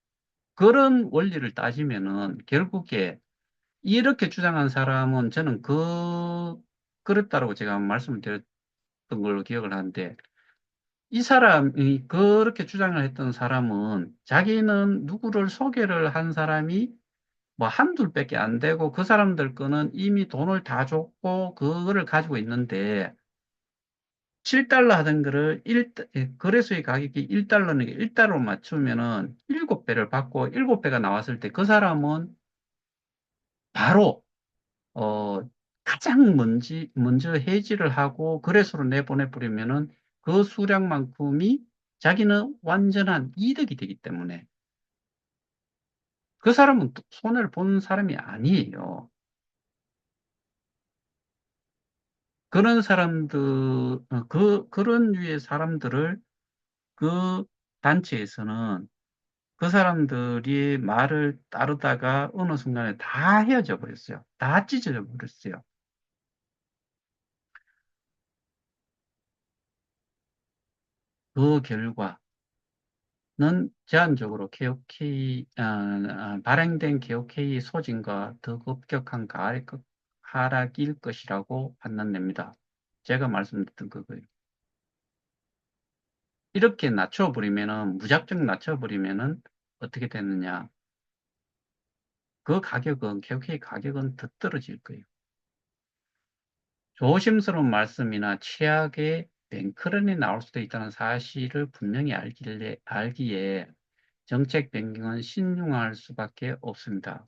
그런 원리를 따지면은 결국에 이렇게 주장한 사람은 저는 그랬다라고 제가 말씀을 드렸던 걸로 기억을 하는데 이 사람이 그렇게 주장을 했던 사람은 자기는 누구를 소개를 한 사람이 뭐 한둘밖에 안 되고 그 사람들 거는 이미 돈을 다 줬고 그거를 가지고 있는데 7달러 하던 거를 거래소의 가격이 1달러는 1달러로 맞추면은 7배를 받고 7배가 나왔을 때 그 사람은 바로 어, 가장 먼저 해지를 하고 거래소로 내보내버리면은 그 수량만큼이 자기는 완전한 이득이 되기 때문에 그 사람은 또 손해를 보는 사람이 아니에요. 그런 사람들, 그런 류의 사람들을 그 단체에서는 그 사람들이 말을 따르다가 어느 순간에 다 헤어져 버렸어요. 다 찢어져 버렸어요. 그 결과, 는 제한적으로 발행된 KOK 소진과 더 급격한 하락일 것이라고 판단됩니다. 제가 말씀드렸던 그거예요. 이렇게 낮춰버리면은, 무작정 낮춰버리면은 어떻게 되느냐. KOK 가격은 더 떨어질 거예요. 조심스러운 말씀이나 최악의 뱅크런이 나올 수도 있다는 사실을 분명히 알기에 정책 변경은 신중할 수밖에 없습니다.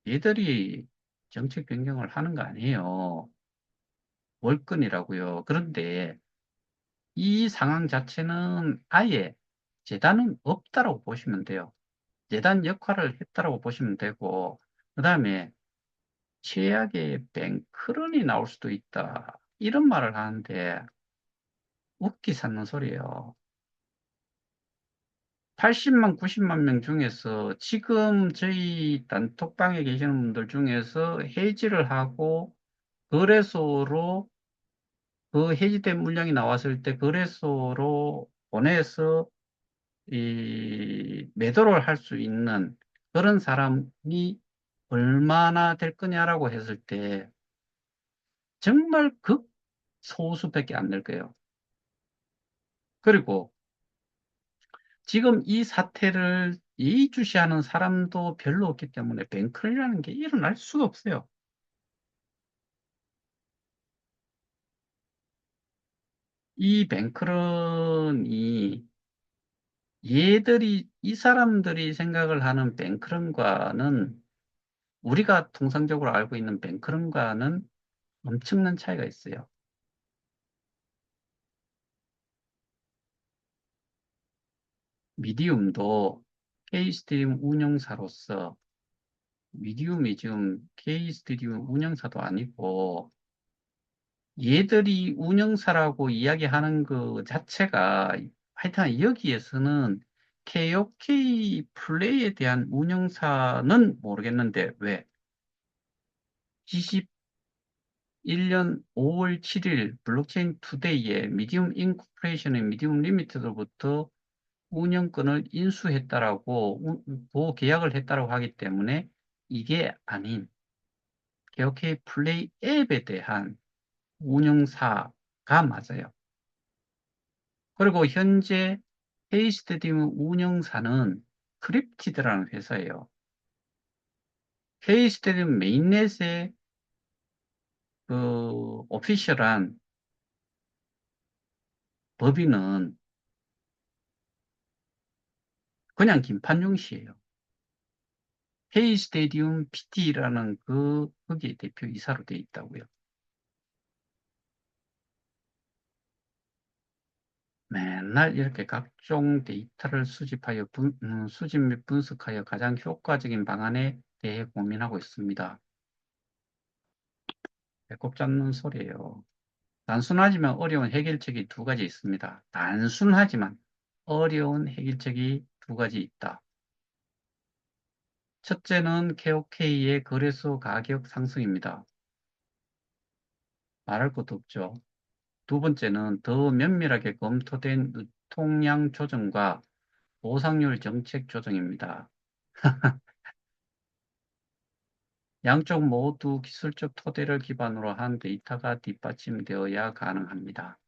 얘들이 정책 변경을 하는 거 아니에요. 월권이라고요. 그런데 이 상황 자체는 아예 재단은 없다라고 보시면 돼요. 재단 역할을 했다라고 보시면 되고, 그 다음에 최악의 뱅크런이 나올 수도 있다. 이런 말을 하는데 웃기 찾는 소리예요. 80만, 90만 명 중에서 지금 저희 단톡방에 계시는 분들 중에서 해지를 하고 거래소로 그 해지된 물량이 나왔을 때 거래소로 보내서 이 매도를 할 수 있는 그런 사람이 얼마나 될 거냐라고 했을 때 정말 극소수밖에 안 될 거예요. 그리고 지금 이 사태를 예의주시하는 사람도 별로 없기 때문에 뱅크런이라는 게 일어날 수가 없어요. 이 뱅크런이 이 사람들이 생각을 하는 뱅크런과는 우리가 통상적으로 알고 있는 뱅크런과는 엄청난 차이가 있어요. 미디움도 K스트림 운영사로서 미디움이 지금 K스트림 운영사도 아니고 얘들이 운영사라고 이야기하는 그 자체가 하여튼 여기에서는 KOK 플레이에 대한 운영사는 모르겠는데 왜? 21년 5월 7일 블록체인 투데이에 미디움 인코퍼레이션의 미디움 리미티드로부터 운영권을 인수했다라고 계약을 했다라고 하기 때문에 이게 아닌 KOK 플레이 앱에 대한 운영사가 맞아요. 그리고 현재 K스테디움 운영사는 크립티드라는 회사예요. K스테디움 메인넷의 그 오피셜한 법인은 그냥 김판용 씨예요. K스테디움 PT라는 거기에 대표이사로 돼 있다고요. 맨날 이렇게 각종 데이터를 수집하여 수집 및 분석하여 가장 효과적인 방안에 대해 고민하고 있습니다. 배꼽 잡는 소리예요. 단순하지만 어려운 해결책이 두 가지 있습니다. 단순하지만 어려운 해결책이 두 가지 있다. 첫째는 KOK의 거래소 가격 상승입니다. 말할 것도 없죠. 두 번째는 더 면밀하게 검토된 유통량 조정과 보상률 정책 조정입니다. 양쪽 모두 기술적 토대를 기반으로 한 데이터가 뒷받침되어야 가능합니다.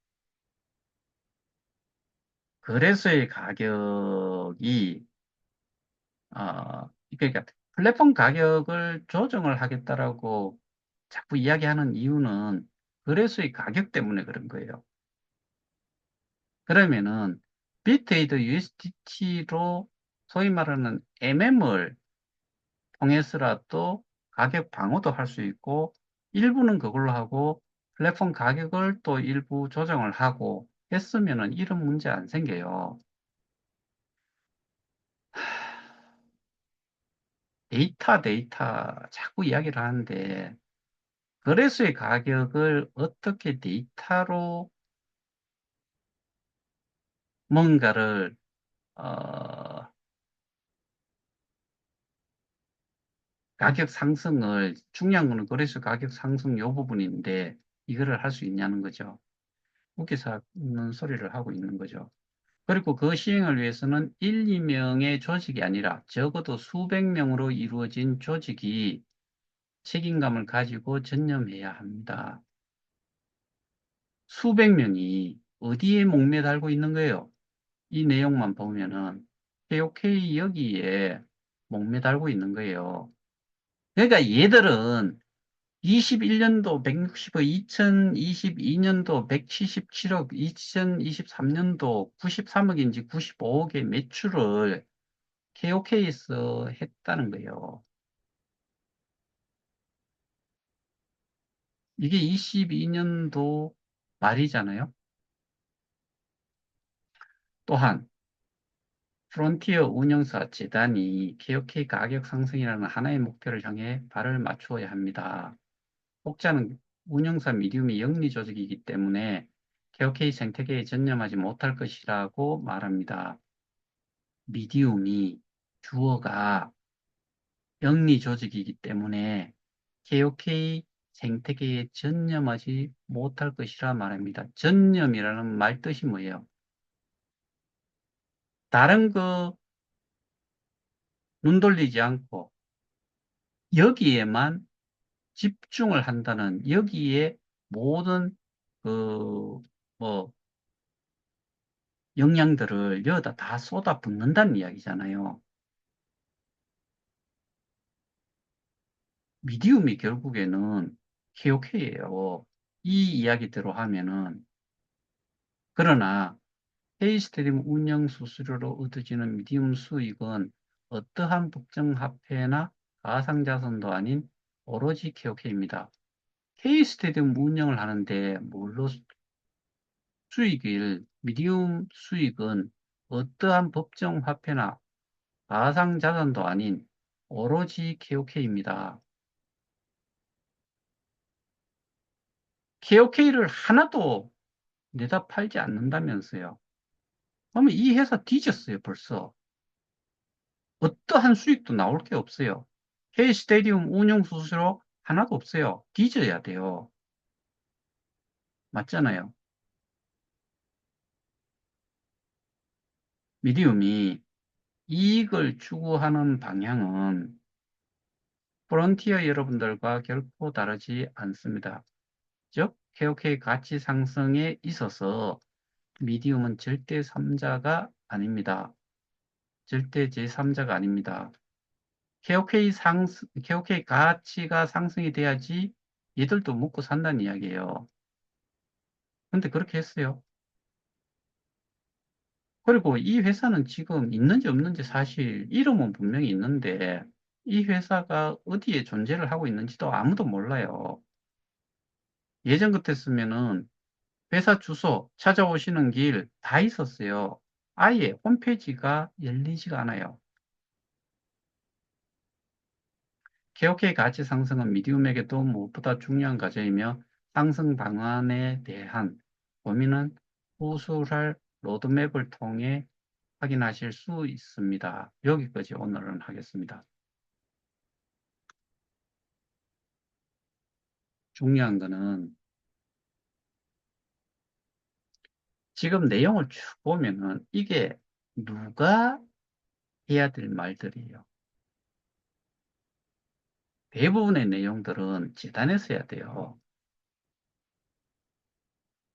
거래소의 가격이 그러니까 플랫폼 가격을 조정을 하겠다라고 자꾸 이야기하는 이유는 거래소의 가격 때문에 그런 거예요. 그러면은 비트웨이드 USDT로 소위 말하는 MM을 통해서라도 가격 방어도 할 수 있고 일부는 그걸로 하고 플랫폼 가격을 또 일부 조정을 하고 했으면은 이런 문제 안 생겨요. 데이터 자꾸 이야기를 하는데 거래소의 가격을 어떻게 데이터로 뭔가를 어, 가격 상승을 중요한 거는 거래소 가격 상승 요 부분인데 이거를 할 수 있냐는 거죠. 웃기서 있는 소리를 하고 있는 거죠. 그리고 그 시행을 위해서는 1, 2명의 조직이 아니라 적어도 수백 명으로 이루어진 조직이 책임감을 가지고 전념해야 합니다. 수백 명이 어디에 목매달고 있는 거예요? 이 내용만 보면은 KOK 여기에 목매달고 있는 거예요. 그러니까 얘들은 21년도 160억, 2022년도 177억, 2023년도 93억인지 95억의 매출을 KOK에서 했다는 거예요. 이게 22년도 말이잖아요. 또한 프론티어 운영사 재단이 KOK 가격 상승이라는 하나의 목표를 향해 발을 맞추어야 합니다. 혹자는 운영사 미디움이 영리 조직이기 때문에 KOK 생태계에 전념하지 못할 것이라고 말합니다. 미디움이 주어가 영리 조직이기 때문에 KOK 생태계에 전념하지 못할 것이라 말합니다. 전념이라는 말 뜻이 뭐예요? 다른 거 눈 돌리지 않고 여기에만 집중을 한다는 여기에 모든 그 뭐 역량들을 여기다 다 쏟아붓는다는 이야기잖아요. 미디움이 결국에는 KOK예요. 이 이야기대로 하면은 그러나 페이스트림 운영 수수료로 얻어지는 미디움 수익은 어떠한 법정화폐나 가상자산도 아닌 오로지 KOK입니다. K스테디움 운영을 하는데 뭘로 수익을, 미디움 수익은 어떠한 법정화폐나 가상자산도 아닌 오로지 KOK입니다. KOK를 하나도 내다 팔지 않는다면서요. 그러면 이 회사 뒤졌어요, 벌써. 어떠한 수익도 나올 게 없어요. K스테디움 운영 수수료 하나도 없어요. 뒤져야 돼요. 맞잖아요. 미디움이 이익을 추구하는 방향은 프론티어 여러분들과 결코 다르지 않습니다. 즉, KOK 가치 상승에 있어서 미디움은 절대 3자가 아닙니다. 절대 제3자가 아닙니다. KOK 가치가 상승이 돼야지 얘들도 먹고 산다는 이야기예요. 근데 그렇게 했어요. 그리고 이 회사는 지금 있는지 없는지 사실 이름은 분명히 있는데 이 회사가 어디에 존재를 하고 있는지도 아무도 몰라요. 예전 같았으면은 회사 주소 찾아오시는 길 다 있었어요. 아예 홈페이지가 열리지가 않아요. KOK 가치 상승은 미디움에게도 무엇보다 중요한 과제이며 상승 방안에 대한 고민은 후술할 로드맵을 통해 확인하실 수 있습니다. 여기까지 오늘은 하겠습니다. 중요한 거는 지금 내용을 쭉 보면은 이게 누가 해야 될 말들이에요. 대부분의 내용들은 재단에서 해야 돼요.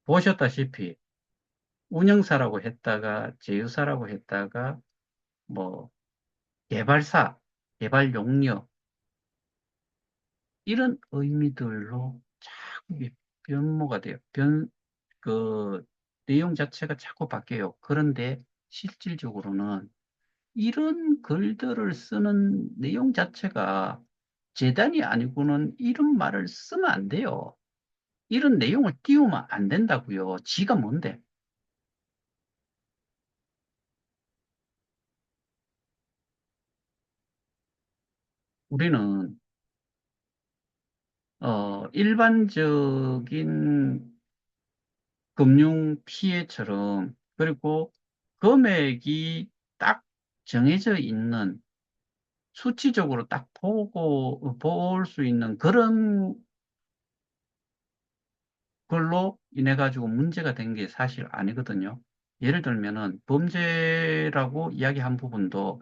보셨다시피 운영사라고 했다가 제휴사라고 했다가 뭐 개발사, 개발 용역 이런 의미들로 자꾸 이게 변모가 돼요. 그 내용 자체가 자꾸 바뀌어요. 그런데 실질적으로는 이런 글들을 쓰는 내용 자체가 재단이 아니고는 이런 말을 쓰면 안 돼요. 이런 내용을 띄우면 안 된다고요. 지가 뭔데? 우리는 일반적인 금융 피해처럼 그리고 금액이 딱 정해져 있는 수치적으로 딱 보고 볼 수 있는 그런 걸로 인해 가지고 문제가 된 게 사실 아니거든요. 예를 들면은 범죄라고 이야기한 부분도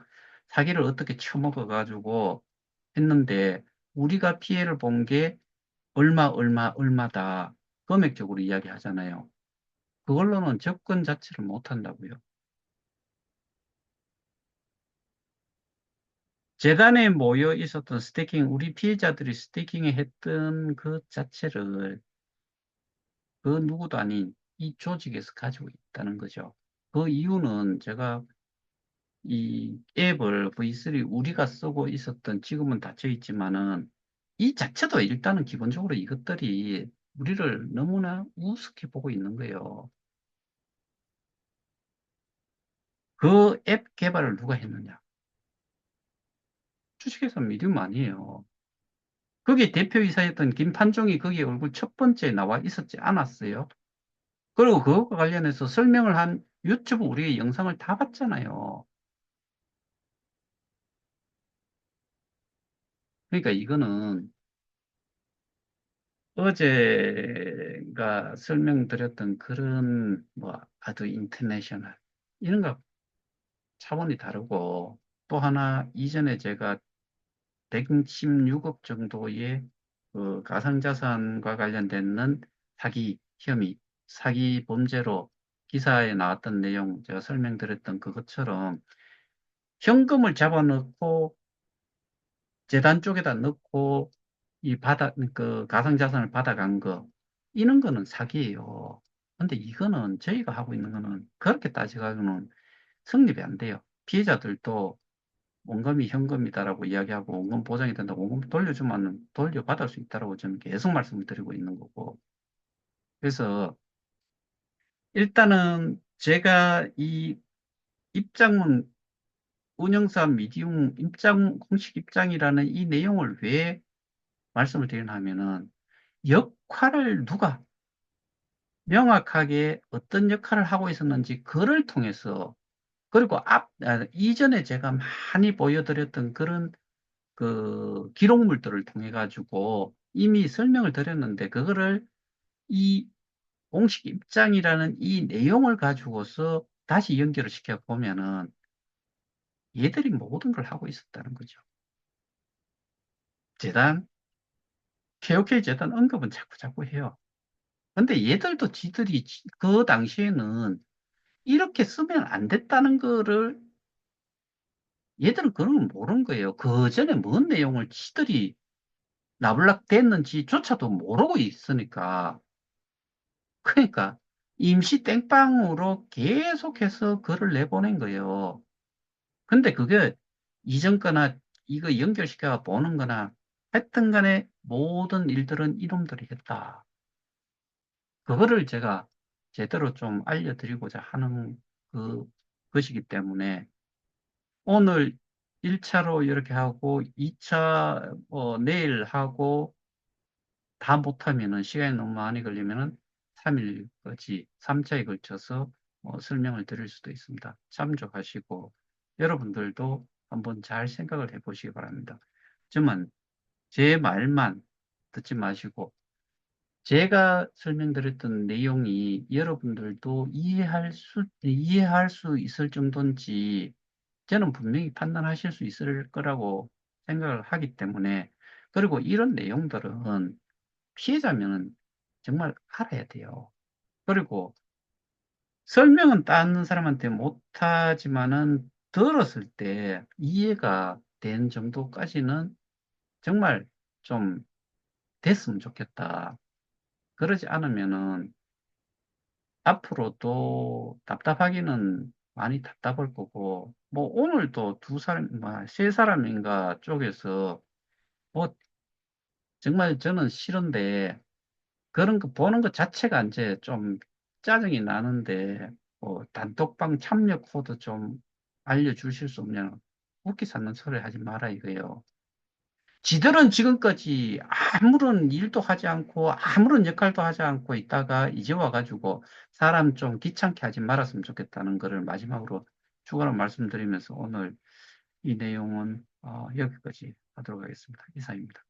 사기를 어떻게 처먹어 가지고 했는데 우리가 피해를 본 게 얼마다 금액적으로 이야기하잖아요. 그걸로는 접근 자체를 못 한다고요. 재단에 모여 있었던 스태킹, 우리 피해자들이 스태킹에 했던 그 자체를 그 누구도 아닌 이 조직에서 가지고 있다는 거죠. 그 이유는 제가 이 앱을 V3 우리가 쓰고 있었던 지금은 닫혀 있지만은 이 자체도 일단은 기본적으로 이것들이 우리를 너무나 우습게 보고 있는 거예요. 그 앱 개발을 누가 했느냐? 주식회사 미디움 아니에요. 거기에 대표이사였던 김판종이 거기 얼굴 첫 번째 나와 있었지 않았어요? 그리고 그것과 관련해서 설명을 한 유튜브 우리의 영상을 다 봤잖아요. 그러니까 이거는 어제가 설명드렸던 그런 뭐 아두 인터내셔널 이런 거 차원이 다르고 또 하나 이전에 제가 116억 정도의 그 가상자산과 관련된 사기 혐의, 사기 범죄로 기사에 나왔던 내용 제가 설명드렸던 그것처럼 현금을 잡아넣고 재단 쪽에다 넣고 그 가상자산을 받아간 거 이런 거는 사기예요. 근데 이거는 저희가 하고 있는 거는 그렇게 따져가고는 성립이 안 돼요. 피해자들도 원금이 현금이다라고 이야기하고 원금 보장이 된다고 원금 돌려주면 돌려받을 수 있다라고 저는 계속 말씀을 드리고 있는 거고. 그래서 일단은 제가 이 입장문 운영사 미디움 공식 입장이라는 이 내용을 왜 말씀을 드리나 하면은 역할을 누가 명확하게 어떤 역할을 하고 있었는지 그를 통해서 그리고 이전에 제가 많이 보여드렸던 그런 그 기록물들을 통해 가지고 이미 설명을 드렸는데 그거를 이 공식 입장이라는 이 내용을 가지고서 다시 연결을 시켜 보면은 얘들이 모든 걸 하고 있었다는 거죠. 재단, KOK 재단 언급은 자꾸 해요. 근데 얘들도 지들이 그 당시에는 이렇게 쓰면 안 됐다는 거를 얘들은 그런 걸 모르는 거예요. 그 전에 뭔 내용을 지들이 나불락 됐는지조차도 모르고 있으니까. 그러니까 임시 땡빵으로 계속해서 글을 내보낸 거예요. 근데 그게 이전 거나 이거 연결시켜 보는 거나 하여튼 간에 모든 일들은 이놈들이 했다. 그거를 제가 제대로 좀 알려드리고자 하는 그 것이기 때문에 오늘 1차로 이렇게 하고 2차 내일 하고 다 못하면은 시간이 너무 많이 걸리면은 3일까지 3차에 걸쳐서 설명을 드릴 수도 있습니다. 참조하시고 여러분들도 한번 잘 생각을 해보시기 바랍니다. 저만 제 말만 듣지 마시고 제가 설명드렸던 내용이 여러분들도 이해할 수 있을 정도인지 저는 분명히 판단하실 수 있을 거라고 생각을 하기 때문에 그리고 이런 내용들은 피해자면 정말 알아야 돼요. 그리고 설명은 다른 사람한테 못하지만은 들었을 때 이해가 된 정도까지는 정말 좀 됐으면 좋겠다. 그러지 않으면은 앞으로도 답답하기는 많이 답답할 거고, 뭐 오늘도 두 사람, 뭐 세 사람인가 쪽에서 뭐 정말 저는 싫은데 그런 거 보는 것 자체가 이제 좀 짜증이 나는데 뭐 단톡방 참여 코드 좀 알려주실 수 없냐고 웃기 찾는 소리 하지 마라 이거예요. 지들은 지금까지 아무런 일도 하지 않고 아무런 역할도 하지 않고 있다가 이제 와가지고 사람 좀 귀찮게 하지 말았으면 좋겠다는 거를 마지막으로 추가로 말씀드리면서 오늘 이 내용은 여기까지 하도록 하겠습니다. 이상입니다.